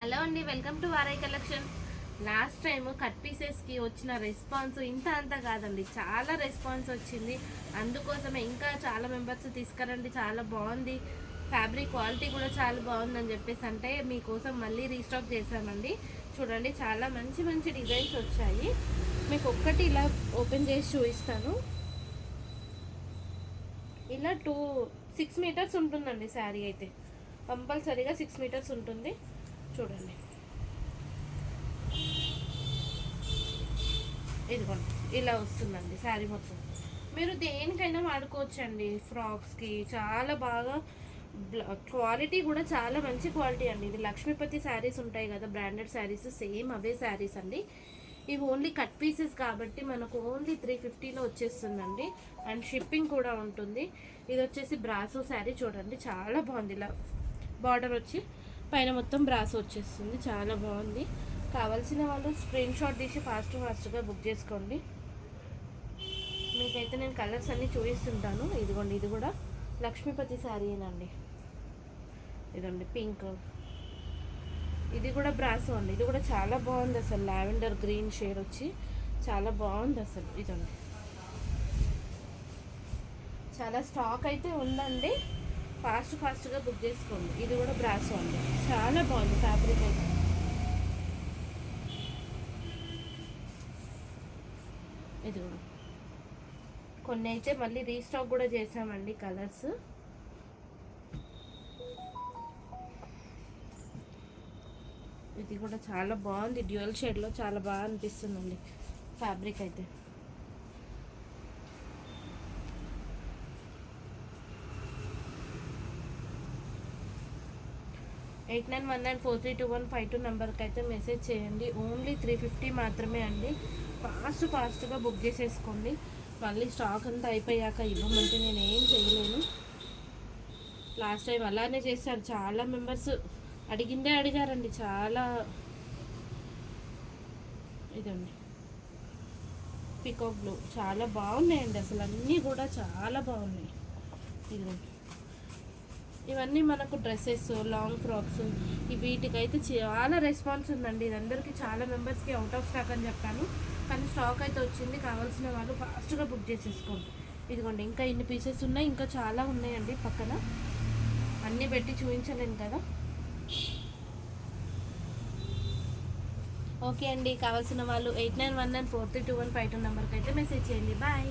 Hello అండి, welcome to వారై collection. Last time cut పీసెస్కి వచ్చిన రెస్పాన్స్ ఇంత అంతా కాదండి, చాలా రెస్పాన్స్ వచ్చింది. అందుకోసమే ఇంకా చాలా మెంబర్స్ తీసుకురండి, చాలా బాగుంది, ఫ్యాబ్రిక్ క్వాలిటీ కూడా చాలా బాగుందని చెప్పేసి అంటే మీకోసం మళ్ళీ రీస్టాక్ చేశామండి. చూడండి, చాలా మంచి మంచి డిజైన్స్ వచ్చాయి. మీకు ఒక్కటి ఇలా ఓపెన్ చేసి చూపిస్తాను. ఇలా 6 మీటర్స్ ఉంటుందండి శారీ అయితే, కంపల్సరీగా 6 మీటర్స్ ఉంటుంది. చూడండి, ఇదిగోండి ఇలా వస్తుందండి శారీ మొత్తం. మీరు దేనికైనా వాడుకోవచ్చండి, ఫ్రాక్స్కి చాలా బాగా. క్వాలిటీ కూడా చాలా మంచి క్వాలిటీ అండి. ఇది లక్ష్మీపతి శారీస్ ఉంటాయి కదా, బ్రాండెడ్ శారీస్, సేమ్ అవే శారీస్ అండి. ఇవి ఓన్లీ కట్ పీసెస్ కాబట్టి మనకు ఓన్లీ 350లో వచ్చేస్తుందండి. అండ్ షిప్పింగ్ కూడా ఉంటుంది. ఇది వచ్చేసి బ్రాసో శారీ, చూడండి చాలా బాగుంది. ఇలా బార్డర్ వచ్చి పైన మొత్తం బ్రాసో వచ్చేస్తుంది, చాలా బాగుంది. కావాల్సిన వాళ్ళు స్క్రీన్ షాట్ తీసి ఫాస్ట్గా బుక్ చేసుకోండి. మీకైతే నేను కలర్స్ అన్నీ చూపిస్తుంటాను. ఇదిగోండి, ఇది కూడా లక్ష్మీపతి శారీనండి. ఇదండి పింక్, ఇది కూడా బ్రాసో అండి. ఇది కూడా చాలా బాగుంది అసలు, లావెండర్ గ్రీన్ షేడ్ వచ్చి చాలా బాగుంది అసలు. ఇదండి, చాలా స్టాక్ అయితే ఉందండి, ఫాస్ట్గా బుక్ చేసుకోండి. ఇది కూడా బ్రాసో అండి, చాలా బాగుంది ఫ్యాబ్రిక్ అయితే. ఇది కూడా కొన్ని అయితే మళ్ళీ రీస్టాక్ కూడా చేసామండి కలర్స్. ఇది కూడా చాలా బాగుంది, డ్యూయల్ షేడ్లో చాలా బాగా అనిపిస్తుందండి ఫ్యాబ్రిక్ అయితే. ఎయిట్ 8919432152 నెంబర్కి అయితే మెసేజ్ చేయండి. ఓన్లీ 350 మాత్రమే అండి. ఫాస్ట్గా బుక్ చేసేసుకోండి. మళ్ళీ స్టాక్ అంతా అయిపోయాక ఇవ్వమంటే నేను ఏం చేయలేను. లాస్ట్ టైం అలానే చేశారు, చాలా మెంబర్స్ అడిగారండి చాలా. ఇదండి పికాక్ బ్లూ, చాలా బాగున్నాయండి అసలు, అన్నీ కూడా చాలా బాగున్నాయి. ఇదిగోండి, ఇవన్నీ మనకు డ్రెస్సెస్, లాంగ్ ఫ్రాక్స్, వీటికైతే చాలా రెస్పాన్స్ ఉందండి. ఇది అందరికీ, చాలా మెంబర్స్కి అవుట్ ఆఫ్ స్టాక్ అని చెప్పాను, కానీ స్టాక్ అయితే వచ్చింది. కావాల్సిన వాళ్ళు ఫాస్ట్గా బుక్ చేసేసుకోండి. ఇదిగోండి, ఇంకా ఇన్ని పీసెస్ ఉన్నాయి, ఇంకా చాలా ఉన్నాయండి పక్కన, అన్నీ పెట్టి చూపించలేను కదా. ఓకే అండి, కావాల్సిన వాళ్ళు 8919432152 నెంబర్కి అయితే మెసేజ్ చేయండి. బాయ్.